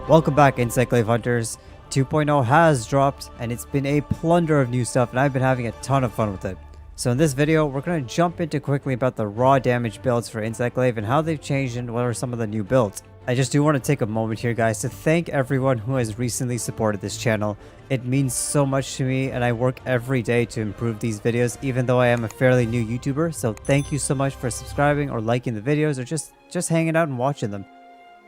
Welcome back, Insect Glaive Hunters. 2.0 has dropped and it's been a plunder of new stuff and I've been having a ton of fun with it. So in this video, we're going to jump into quickly about the raw damage builds for Insect Glaive and how they've changed and what are some of the new builds. I just do want to take a moment here, guys, to thank everyone who has recently supported this channel. It means so much to me and I work every day to improve these videos, even though I am a fairly new YouTuber. So thank you so much for subscribing or liking the videos or just hanging out and watching them.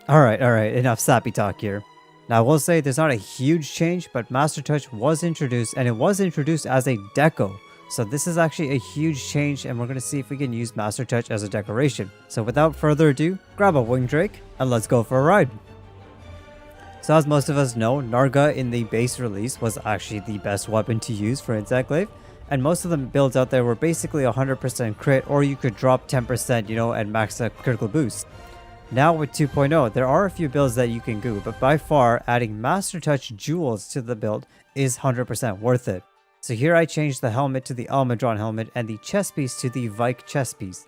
Alright, enough sappy talk here. Now I will say there's not a huge change, but Master Touch was introduced and it was introduced as a deco. So this is actually a huge change and we're going to see if we can use Master Touch as a decoration. So without further ado, grab a wing drake and let's go for a ride. So as most of us know, Narga in the base release was actually the best weapon to use for Insect Glaive. And most of the builds out there were basically 100% crit, or you could drop 10%, and max a critical boost. Now with 2.0, there are a few builds that you can do, but by far adding Master Touch jewels to the build is 100% worth it. So here I changed the helmet to the Almudron helmet and the chest piece to the Vike chest piece.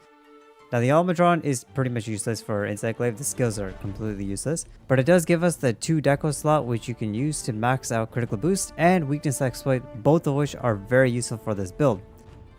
Now the Almudron is pretty much useless for Insect Glaive, the skills are completely useless, but it does give us the 2 deco slot which you can use to max out critical boost and weakness exploit, both of which are very useful for this build.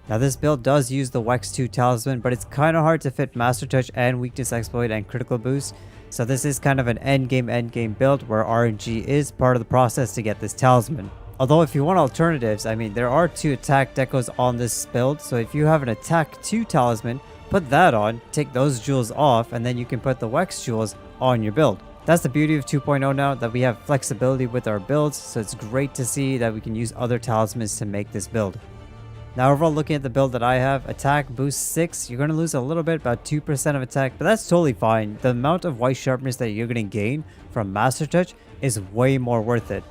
Now this build does use the Wex 2 Talisman, but it's kind of hard to fit Master Touch and Weakness Exploit and Critical Boost. So this is kind of an endgame build where RNG is part of the process to get this Talisman. Although if you want alternatives, I mean there are 2 attack decos on this build, so if you have an attack 2 Talisman, put that on, take those jewels off, and then you can put the Wex jewels on your build. That's the beauty of 2.0 now, that we have flexibility with our builds, so it's great to see that we can use other talismans to make this build. Now overall, looking at the build that I have, attack boost 6, you're going to lose a little bit, about 2% of attack, but that's totally fine. The amount of white sharpness that you're going to gain from Master Touch is way more worth it.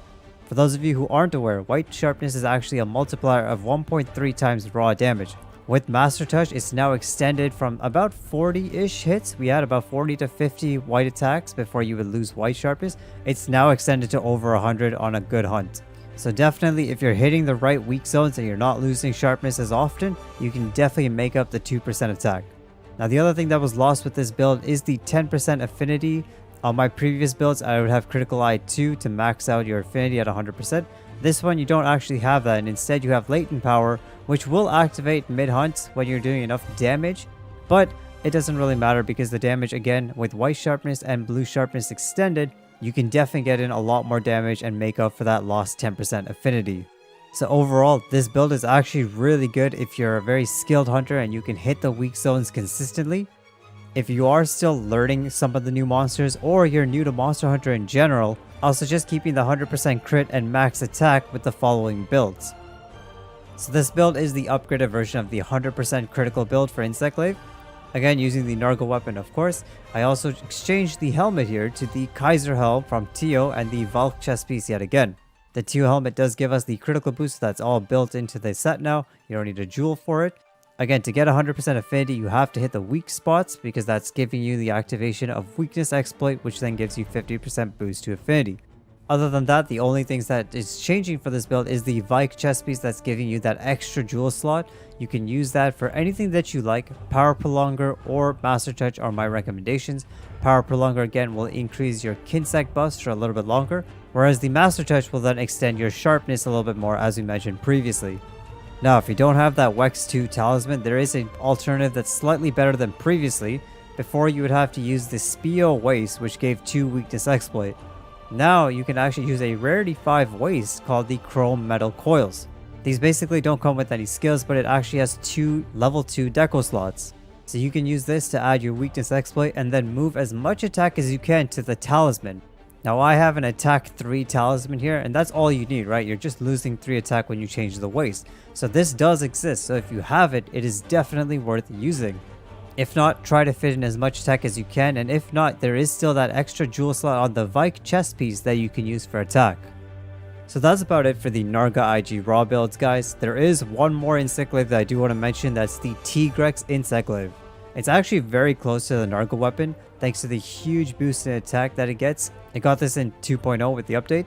For those of you who aren't aware, white sharpness is actually a multiplier of 1.3 times raw damage. With Master Touch, it's now extended from about 40-ish hits. We had about 40 to 50 white attacks before you would lose white sharpness. It's now extended to over 100 on a good hunt. So definitely, if you're hitting the right weak zones and you're not losing sharpness as often, you can definitely make up the 2% attack. Now the other thing that was lost with this build is the 10% affinity. On my previous builds, I would have Critical Eye 2 to max out your affinity at 100%. This one, you don't actually have that, and instead you have Latent Power, which will activate mid-hunt when you're doing enough damage. But it doesn't really matter because the damage, again, with white sharpness and blue sharpness extended, you can definitely get in a lot more damage and make up for that lost 10% affinity. So overall, this build is actually really good if you're a very skilled hunter and you can hit the weak zones consistently. If you are still learning some of the new monsters or you're new to Monster Hunter in general, I'll suggest keeping the 100% crit and max attack with the following builds. So this build is the upgraded version of the 100% critical build for Insect Glaive. Again, using the Narga weapon, of course. I also exchanged the helmet here to the Kaiser helm from Tio and the Valk chest piece yet again. The Tio helmet does give us the critical boost that's all built into the set now. You don't need a jewel for it. Again, to get 100% affinity, you have to hit the weak spots because that's giving you the activation of Weakness Exploit, which then gives you 50% boost to affinity. Other than that, the only things that is changing for this build is the Vike chest piece that's giving you that extra jewel slot. You can use that for anything that you like. Power Prolonger or Master Touch are my recommendations. Power Prolonger again will increase your Kinsect buffs for a little bit longer, whereas the Master Touch will then extend your sharpness a little bit more, as we mentioned previously. Now, if you don't have that Wex 2 Talisman, there is an alternative that's slightly better than previously. Before, you would have to use the Spio Waste, which gave 2 Weakness Exploit. Now, you can actually use a Rarity 5 Waste called the Chrome Metal Coils. These basically don't come with any skills, but it actually has 2 level 2 deco slots. So you can use this to add your Weakness Exploit and then move as much attack as you can to the Talisman. Now I have an attack 3 Talisman here, and that's all you need, right? You're just losing 3 attack when you change the waist. So this does exist, so if you have it, it is definitely worth using. If not, try to fit in as much attack as you can, and if not, there is still that extra jewel slot on the Vike chest piece that you can use for attack. So that's about it for the Narga IG raw builds, guys. There is one more Insect Glaive that I do want to mention, that's the Tigrex Insect Glaive. It's actually very close to the Narga weapon, thanks to the huge boost in attack that it gets. I got this in 2.0 with the update.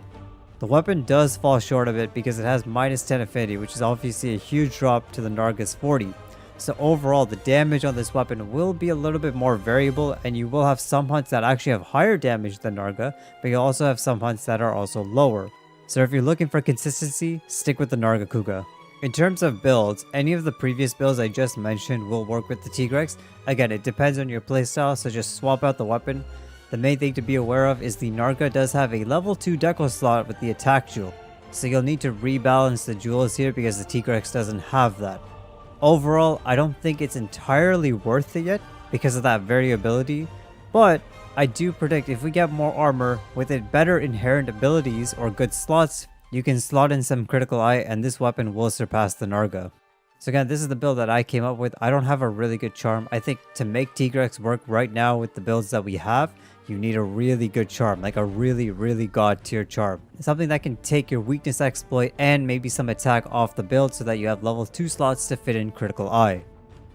The weapon does fall short of it because it has minus 10 affinity, which is obviously a huge drop to the Narga's 40. So overall, the damage on this weapon will be a little bit more variable, and you will have some hunts that actually have higher damage than Narga, but you also have some hunts that are also lower. So if you're looking for consistency, stick with the Narga Kuga. In terms of builds, any of the previous builds I just mentioned will work with the Tigrex. Again, it depends on your playstyle, so just swap out the weapon. The main thing to be aware of is the Narga does have a level 2 deco slot with the attack jewel, so you'll need to rebalance the jewels here because the Tigrex doesn't have that. Overall, I don't think it's entirely worth it yet because of that variability, but I do predict if we get more armor with it better inherent abilities or good slots, you can slot in some critical eye and this weapon will surpass the Narga. So again, this is the build that I came up with. I don't have a really good charm. I think to make Tigrex work right now with the builds that we have, you need a really good charm, like a really god tier charm. Something that can take your weakness exploit and maybe some attack off the build so that you have level 2 slots to fit in critical eye.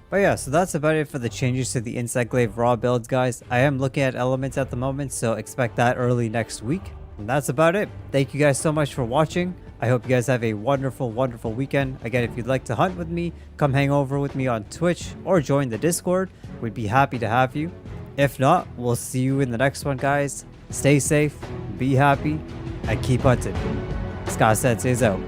But yeah, so that's about it for the changes to the Insect Glaive raw builds, guys. I am looking at elements at the moment, so expect that early next week. And that's about it. Thank you guys so much for watching. I hope you guys have a wonderful weekend. Again, if you'd like to hunt with me, come hang over with me on Twitch or join the Discord. We'd be happy to have you. If not, we'll see you in the next one, guys. Stay safe, be happy, and keep hunting. Scott said, stays out.